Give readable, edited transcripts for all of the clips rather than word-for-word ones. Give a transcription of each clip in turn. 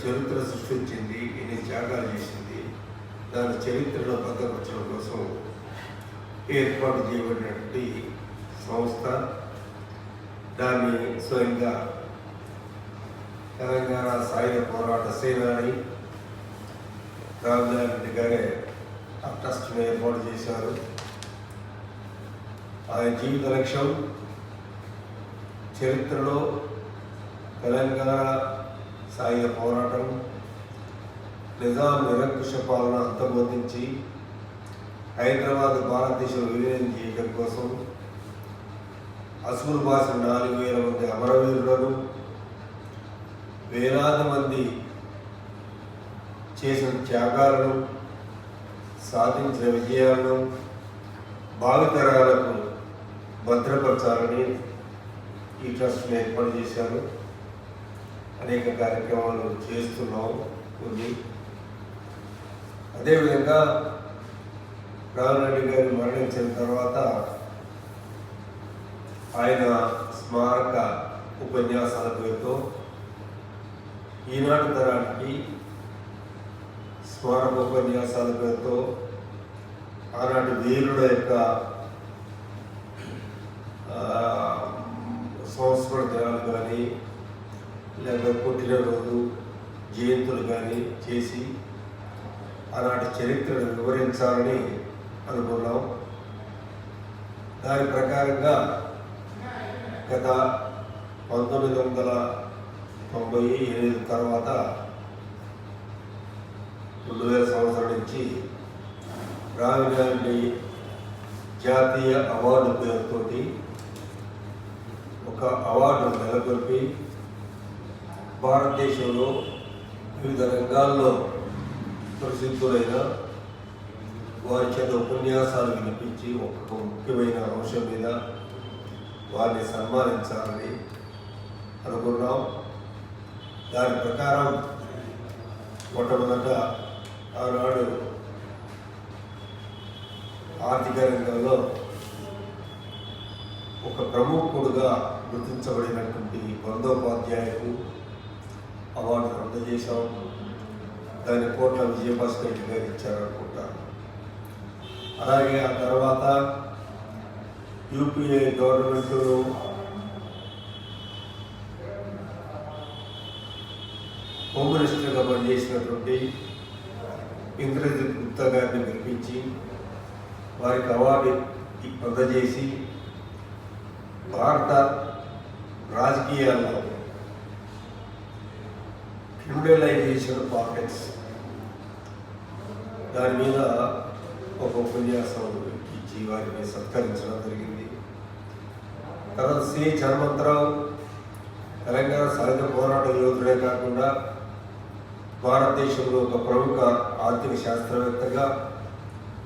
చరిత్ర సృష్టించింది, ఎన్ని త్యాగాలు చేసింది, దాని చరిత్రలో భద్రపరచడం కోసం ఏర్పాటు చేయబడినటువంటి సంస్థ. దాన్ని స్వయంగా తెలంగాణ సాయుధ పోరాట సేనాని రామనారాయణ గారే ఆ ట్రస్ట్ని ఏర్పాటు చేశారు. ఆయన జీవిత లక్ష్యం చరిత్రలో తెలంగాణ సాయుధ పోరాటం, నిజాం నిరంకుశ పాలన అంతమొందించి హైదరాబాద్ భారతదేశంలో విలీనం చేయడం కోసం అసూలు బాసిన 4,000 మంది అమరవీరులను, వేలాది మంది చేసిన త్యాగాలను, సాధించిన విజయాలను భావితరాలకు భద్రపరచాలని ఈ ట్రస్ట్ని ఏర్పాటు చేశారు. అనేక కార్యక్రమాలు చేస్తున్నాం కొన్ని. అదేవిధంగా రామరెడ్డి గారు మరణించిన తర్వాత ఆయన స్మారక ఉపన్యాసాల పేరుతో ఈనాటి తరానికి స్మారక ఉపన్యాసాల పేరుతో ఆనాటి వీరుల యొక్క సంస్కరణ దినాలు కానీ లేదా పుట్టినరోజు జయంతులు కానీ చేసి ఆనాటి చరిత్రను వివరించాలని అనుకున్నాం. దాని ప్రకారంగా గత 1998 తర్వాత 2000 సంవత్సరం నుంచి రాజీవ్ గాంధీ జాతీయ అవార్డు పేరుతోటి ఒక అవార్డు నెలకొల్పి భారతదేశంలో వివిధ రంగాల్లో ప్రసిద్ధులైన వారి చేత ఉపన్యాసాలు వినిపించి ఒక ముఖ్యమైన అంశం మీద వారిని సన్మానించాలని అనుకున్నాం. దాని ప్రకారం మొట్టమొదట ఆనాడు ఆర్థిక రంగంలో ఒక ప్రముఖుడుగా గుర్తించబడినటువంటి బందోపాధ్యాయులకు అవార్డు అందజేశాం. దాన్ని కోట్ల విజయభాస్కర్ రెడ్డి గారు ఇచ్చారనుకుంటారు. అలాగే ఆ తర్వాత యూపీఏ గవర్నమెంట్లో హోమ్ మినిస్టర్గా పనిచేసినటువంటి ఇంద్రజిత్ గుప్తా గారిని పిలిపించి వారికి అవార్డు అందజేసి భారత రాజకీయాల్లో క్రిమినలైజేషన్ పాలిటిక్స్ దాని మీద ఒక ఉపన్యాసం ఇచ్చి వారిని సత్కరించడం జరిగింది. తర్వాత సిహెచ్ హనుమంతరావు తెలంగాణ సాయుధ పోరాట యోధుడే కాకుండా భారతదేశంలో ఒక ప్రముఖ ఆర్థిక శాస్త్రవేత్తగా,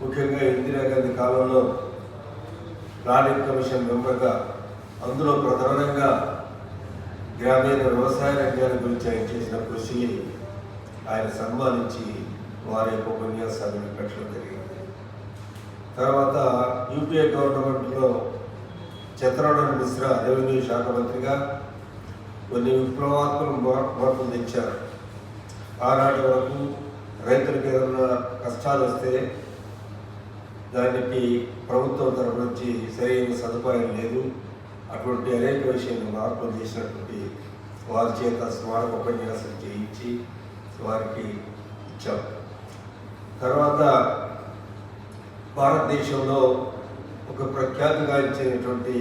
ముఖ్యంగా ఇందిరాగాంధీ కాలంలో ప్లానింగ్ కమిషన్ మెంబర్గా, అందులో ప్రధానంగా గ్రామీణ వ్యవసాయ రంగాల గురించి ఆయన చేసిన కృషిని ఆయన సన్మానించి వారి యొక్క ఉపన్యాసాలను పెట్టడం జరిగింది. తర్వాత యూపీఏ గవర్నమెంట్లో చిత్తరంజన్ మిశ్రా రెవెన్యూ శాఖ మంత్రిగా కొన్ని విప్లవాత్మక మార్పులు తెచ్చారు. ఆనాటి వరకు రైతులకు ఏదైనా కష్టాలు వస్తే దానికి ప్రభుత్వం తరఫు నుంచి సరైన సదుపాయం లేదు. అటువంటి అనేక విషయాలు మార్పులు చేసినటువంటి వారి చేత స్మారక ఉపన్యాసం చేయించి వారికి ఇచ్చాం. తర్వాత భారతదేశంలో ఒక ప్రఖ్యాతిగాంచినటువంటి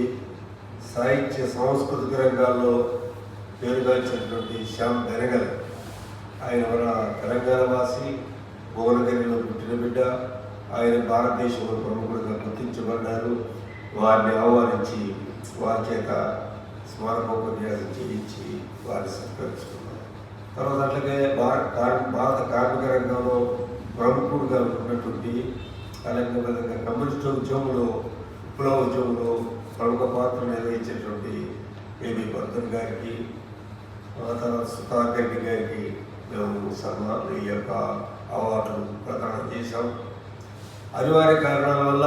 సాహిత్య సాంస్కృతిక రంగాల్లో పేరుగాంచినటువంటి శ్యామ్ బెనగల్, ఆయన మన తెలంగాణ వాసి, భువనగిరిలో పుట్టిన బిడ్డ. ఆయన భారతదేశంలో ప్రముఖులుగా గుర్తించబడ్డారు. వారిని ఆహ్వానించి వారి చేత స్మారకోపన్యాసం చేయించి వారిని సత్కరించుకున్నారు. తర్వాత అట్లాగే భారత కార్మిక రంగంలో ప్రముఖుడుగా ఉన్నటువంటి అలాగే విధంగా కమ్యూనిస్టు ఉద్యమంలో, విప్లవ ఉద్యమంలో ప్రముఖ పాత్ర నిర్వహించినటువంటి ఏబి బర్ధన్ గారికి, తర్వాత సుధాకర్ రెడ్డి గారికి మేము ఈ యొక్క అవార్డులు ప్రదానం చేశాం. అనివార్య కారణాల వల్ల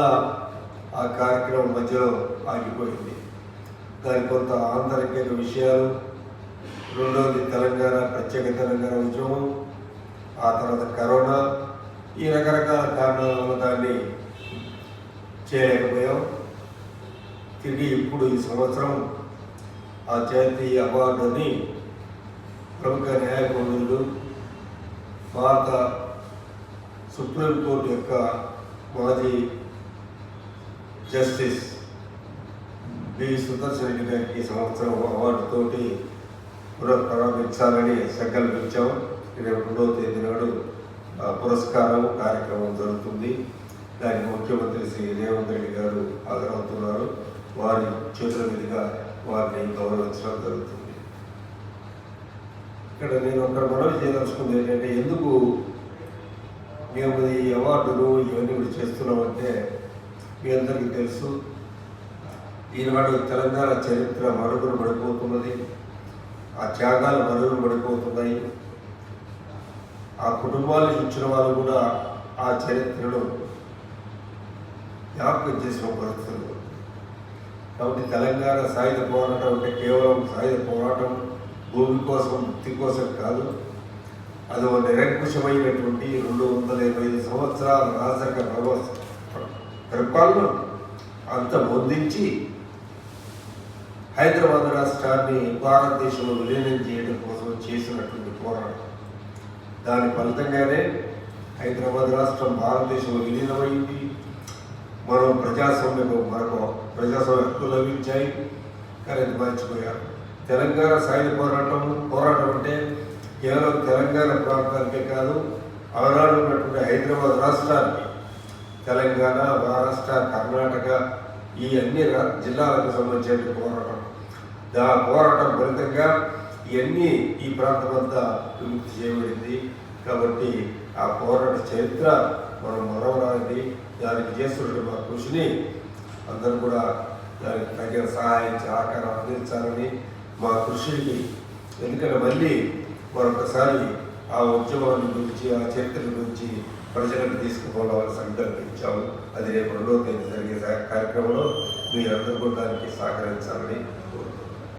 ఆ కార్యక్రమం మధ్యలో ఆగిపోయింది. దాని కొంత ఆంతరిక విషయాలు రెండవది తెలంగాణ ప్రత్యేక తెలంగాణ ఉద్యమం, ఆ తర్వాత కరోనా, ఈ రకరకాల కారణాల వల్ల దాన్ని చేయలేకపోయాం. తిరిగి ఇప్పుడు ఈ సంవత్సరం ఆ జాతీయ అవార్డుని ప్రముఖ న్యాయమూర్తులు, భారత సుప్రీంకోర్టు యొక్క మాజీ జస్టిస్ బి సుదర్శన్ రెడ్డి గారికి ఈ సంవత్సరం అవార్డుతోటి పునఃప్రారంభించాలని సంకల్పించాం. 22వ తేదీ నాడు పురస్కారం కార్యక్రమం జరుగుతుంది. దానికి ముఖ్యమంత్రి శ్రీ రేవంత్ రెడ్డి గారు హాజరవుతున్నారు. వారి చేతుల మీదుగా వారిని గౌరవించడం జరుగుతుంది. ఇక్కడ నేను ఒక మనవి చేయదలుచుకుంది ఏంటంటే, ఎందుకు మేము ఈ అవార్డులు ఇవన్నీ కూడా చేస్తున్నామంటే, మీ అందరికీ తెలుసు, ఈనాడు తెలంగాణ చరిత్ర మరుగున పడిపోతున్నది. ఆ త్యాగాలు మరుగున పడిపోతున్నాయి. ఆ కుటుంబాలకు ఇచ్చిన వాళ్ళు కూడా ఆ చరిత్రను జ్ఞాపకం చేసిన పరిస్థితులు. కాబట్టి తెలంగాణ సాయుధ పోరాటం అంటే కేవలం సాయుధ పోరాటం భూమి కోసం, ముక్తి కోసం కాదు. అది ఒక నిరంకుశమైనటువంటి 225 సంవత్సరాల రాజక పరిపాలన అంత పొందించి హైదరాబాద్ రాష్ట్రాన్ని భారతదేశంలో విలీనం చేయడం కోసం చేసినటువంటి పోరాటం. దాని ఫలితంగానే హైదరాబాద్ రాష్ట్రం భారతదేశంలో విలీనమైంది. మనకు ప్రజాస్వామ్య హక్కులు లభించాయి. కానీ అది మర్చిపోయారు. తెలంగాణ సాయుధ పోరాటం అంటే కేవలం తెలంగాణ ప్రాంతానికే కాదు, ఆనాడు ఉన్నటువంటి హైదరాబాద్ రాష్ట్రానికి, తెలంగాణ, మహారాష్ట్ర, కర్ణాటక ఈ అన్ని జిల్లాలకు సంబంధించిన పోరాటం. పోరాటం ఫలితంగా ఇవన్నీ ఈ ప్రాంతం అంతా విముక్తి చేయబడింది. కాబట్టి ఆ పోరాట చరిత్ర మనం మరవరాని, దానికి చేస్తున్న మా కృషిని అందరూ కూడా దానికి తగిన సహాయం సహకారం అందించాలని మా కృషిని, ఎందుకంటే మళ్ళీ మరొకసారి ఆ ఉద్యమాన్ని గురించి, ఆ చరిత్ర గురించి ప్రజలకు తీసుకుపోవాలని సంకల్పించాము. అది రేపు 2వ తేదీ జరిగే కార్యక్రమంలో మీరందరూ కూడా దానికి సహకరించాలని కోరుతున్నాను.